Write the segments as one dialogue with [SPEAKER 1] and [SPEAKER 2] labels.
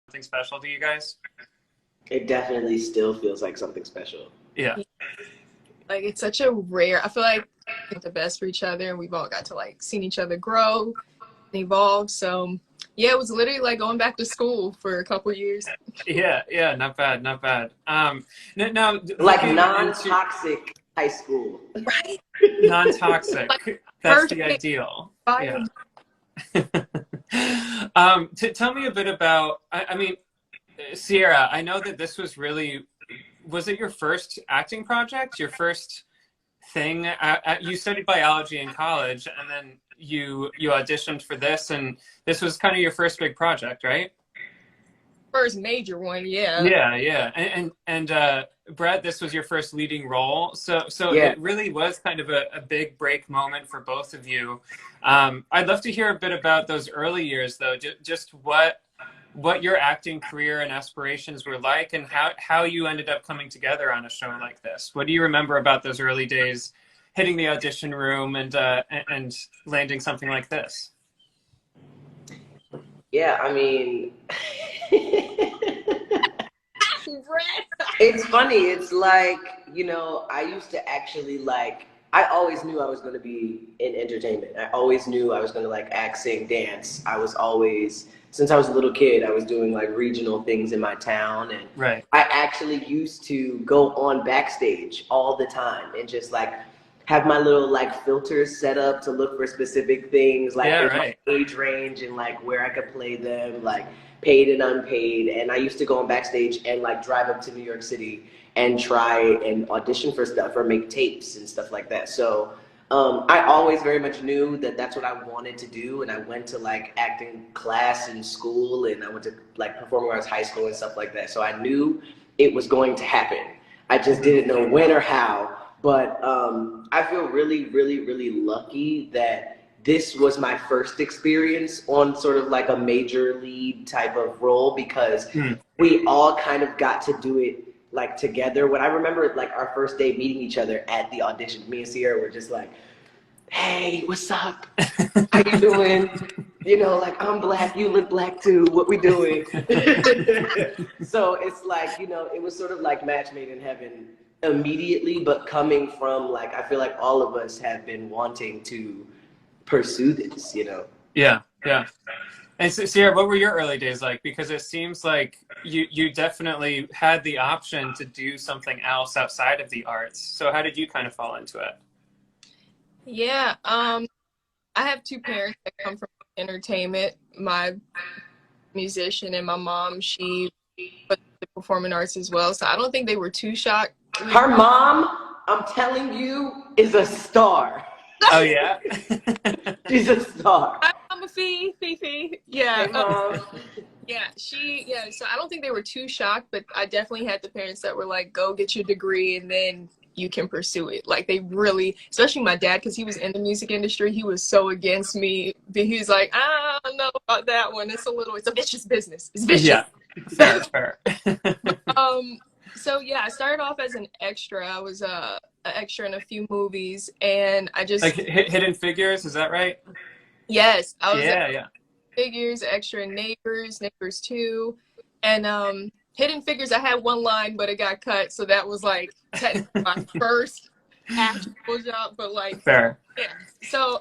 [SPEAKER 1] something special to you guys?
[SPEAKER 2] It definitely still feels like something special.
[SPEAKER 1] Yeah.
[SPEAKER 3] Like it's such a rare. I feel like we're the best for each other, and we've all got to like seen each other grow and evolve. So yeah, it was literally like going back to school for a couple years.
[SPEAKER 1] Yeah, yeah, not bad, not bad. Now
[SPEAKER 2] Like
[SPEAKER 1] looking into
[SPEAKER 2] non-toxic high school.
[SPEAKER 3] Right.
[SPEAKER 1] non-toxic,
[SPEAKER 3] Like
[SPEAKER 1] that's the
[SPEAKER 3] perfect
[SPEAKER 1] ideal.
[SPEAKER 3] fire.
[SPEAKER 1] Yeah. Tell me a bit about, I mean, Sierra, I know that this was really, was it your first acting project? Your first thing? You studied biology in college, and then you auditioned for this, and this was kind of your first big project, right?
[SPEAKER 3] First major one, yeah.
[SPEAKER 1] Yeah, yeah. And Brett, this was your first leading role. So
[SPEAKER 2] Yeah.
[SPEAKER 1] it really was kind of a big break moment for both of you. I'd love to hear a bit about those early years, though, just what your acting career and aspirations were like, and how you ended up coming together on a show like this. What do you remember about those early days, hitting the audition room and landing something like this?
[SPEAKER 2] Yeah, I mean,
[SPEAKER 3] Brett.
[SPEAKER 2] it's funny. It's like, you know, I used to actually like, I always knew I was going to be in entertainment. I always knew I was going to like act, sing, dance. I was always, since I was a little kid, I was doing like regional things in my town. And
[SPEAKER 1] Right.
[SPEAKER 2] I actually used to go on backstage all the time and just like have my little like filters set up to look for specific things, like
[SPEAKER 1] Yeah,
[SPEAKER 2] in
[SPEAKER 1] right.
[SPEAKER 2] my age range and like where I could play them, like paid and unpaid. And I used to go on backstage and like drive up to New York City and try and audition for stuff or make tapes and stuff like that. So I always very much knew that that's what I wanted to do. And I went to like acting class in school, and I went to like performing arts high school and stuff like that. So I knew it was going to happen. I just didn't know when or how. But I feel really, really, really lucky that this was my first experience on sort of like a major lead type of role, because we all kind of got to do it like together. When I remember like our first day meeting each other at the audition, me and Sierra were just like, hey, what's up? How you doing? You know, like, I'm black, you look black too, what we doing? So it's like, you know, it was sort of like match made in heaven immediately, but coming from like, I feel like all of us have been wanting to pursue this, you know?
[SPEAKER 1] Yeah, yeah. And so, Sierra, what were your early days like? Because it seems like you definitely had the option to do something else outside of the arts. So how did you kind of fall into it?
[SPEAKER 3] Yeah, I have two parents that come from entertainment. My musician and my mom, she was the performing arts as well. So I don't think they were too shocked.
[SPEAKER 2] Her mom, I'm telling you, is a star.
[SPEAKER 1] Oh, yeah?
[SPEAKER 2] She's a star.
[SPEAKER 3] I'm a Fifi. Yeah.
[SPEAKER 2] Hey, Mom.
[SPEAKER 3] Yeah, so I don't think they were too shocked, but I definitely had the parents that were like, go get your degree and then you can pursue it. Like they really, especially my dad, because he was in the music industry, he was so against me. He was like, I don't know about that one. It's a vicious business. It's vicious.
[SPEAKER 1] Yeah, fair.
[SPEAKER 3] So yeah, I started off as an extra. I was an extra in a few movies, and I just
[SPEAKER 1] Like Hidden Figures, is that right?
[SPEAKER 3] yes, I was
[SPEAKER 1] Yeah.
[SPEAKER 3] Figures, extra in Neighbors 2, and Hidden Figures. I had one line, but it got cut, so that was like technically my first actual job. But like,
[SPEAKER 1] Fair.
[SPEAKER 3] yeah. So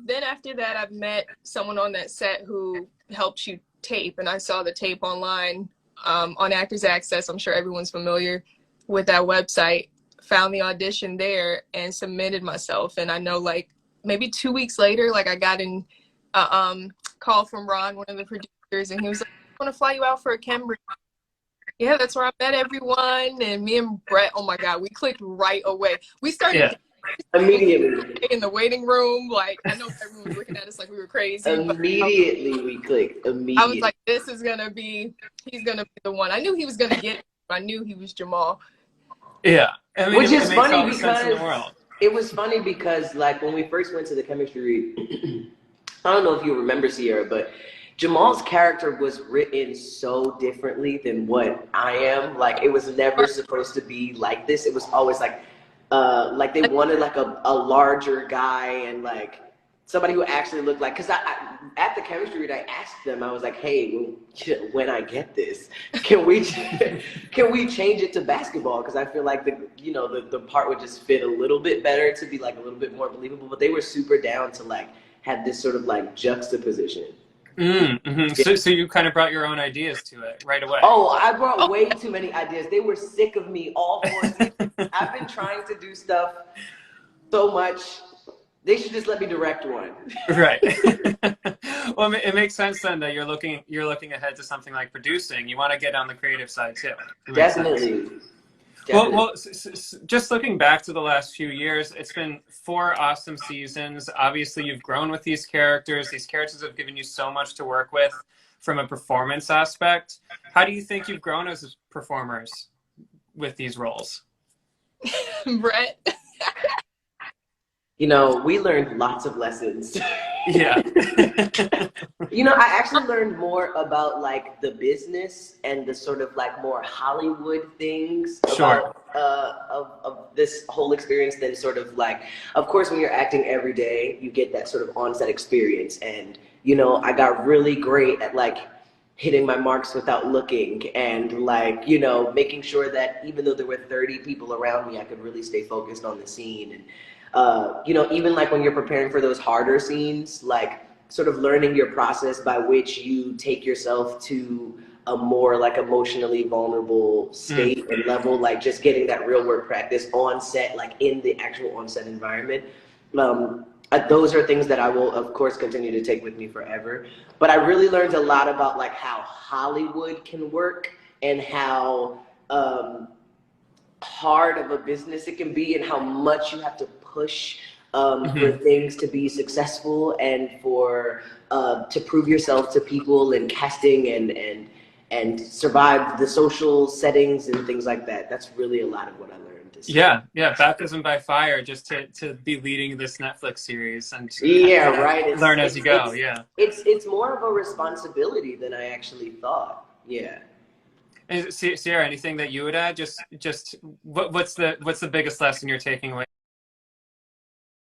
[SPEAKER 3] then after that, I've met someone on that set who helped shoot tape, and I saw the tape online on Actors Access. I'm sure everyone's familiar with that website. Found the audition there and submitted myself, and I know like maybe 2 weeks later, like I got in call from Ron, one of the producers, and he was like, I want to fly you out for a Cambridge. Yeah, that's where I met everyone. And me and Brett, oh my God, we clicked right away. We started
[SPEAKER 2] Immediately.
[SPEAKER 3] in the waiting room. Like, I know everyone was looking at us like we were crazy.
[SPEAKER 2] Immediately we clicked. Immediately.
[SPEAKER 3] I was like, he's going to be the one. I knew he was going to get it. I knew he was Jamal.
[SPEAKER 1] Yeah. I mean,
[SPEAKER 2] Which is
[SPEAKER 1] it makes
[SPEAKER 2] funny
[SPEAKER 1] all the
[SPEAKER 2] because
[SPEAKER 1] sense in the world.
[SPEAKER 2] it was funny because like when we first went to the chemistry, I don't know if you remember, Sierra, but Jamal's character was written so differently than what I am. Like it was never supposed to be like this. It was always like they wanted like a larger guy and like somebody who actually looked like, because at the chemistry read, I asked them, I was like, hey, when I get this, can we change it to basketball? Because I feel like the part would just fit a little bit better to be like a little bit more believable. But they were super down to like have this sort of like juxtaposition.
[SPEAKER 1] Mm-hmm. So you kind of brought your own ideas to it right away.
[SPEAKER 2] Oh, I brought way too many ideas. They were sick of me all 4 seasons. I've been trying to do stuff so much. They should just let me direct one.
[SPEAKER 1] Right. Well, it makes sense then that you're looking ahead to something like producing. You want to get on the creative side too.
[SPEAKER 2] Definitely.
[SPEAKER 1] Well, just looking back to the last few years, it's been 4 awesome seasons. Obviously, you've grown with these characters. These characters have given you so much to work with from a performance aspect. How do you think you've grown as performers with these roles?
[SPEAKER 3] Brett.
[SPEAKER 2] You know, we learned lots of lessons.
[SPEAKER 1] Yeah.
[SPEAKER 2] You know, I actually learned more about like the business and the sort of like more Hollywood things
[SPEAKER 1] Sure.
[SPEAKER 2] about of this whole experience than sort of like, of course, when you're acting every day, you get that sort of on-set experience. And, you know, I got really great at like hitting my marks without looking and like, you know, making sure that even though there were 30 people around me, I could really stay focused on the scene. And you know, even like when you're preparing for those harder scenes, like sort of learning your process by which you take yourself to a more like emotionally vulnerable state and level, like just getting that real work practice on set, like in the actual on set environment. Those are things that I will, of course, continue to take with me forever. But I really learned a lot about like how Hollywood can work and how hard of a business it can be and how much you have to push for things to be successful and for to prove yourself to people and casting and survive the social settings and things like that. That's really a lot of what I learned this year.
[SPEAKER 1] Yeah, baptism by fire, just to be leading this Netflix series and
[SPEAKER 2] Yeah, right.
[SPEAKER 1] learn as you go.
[SPEAKER 2] It's more of a responsibility than I actually thought. Yeah.
[SPEAKER 1] And Sierra, anything that you would add? Just what's the biggest lesson you're taking away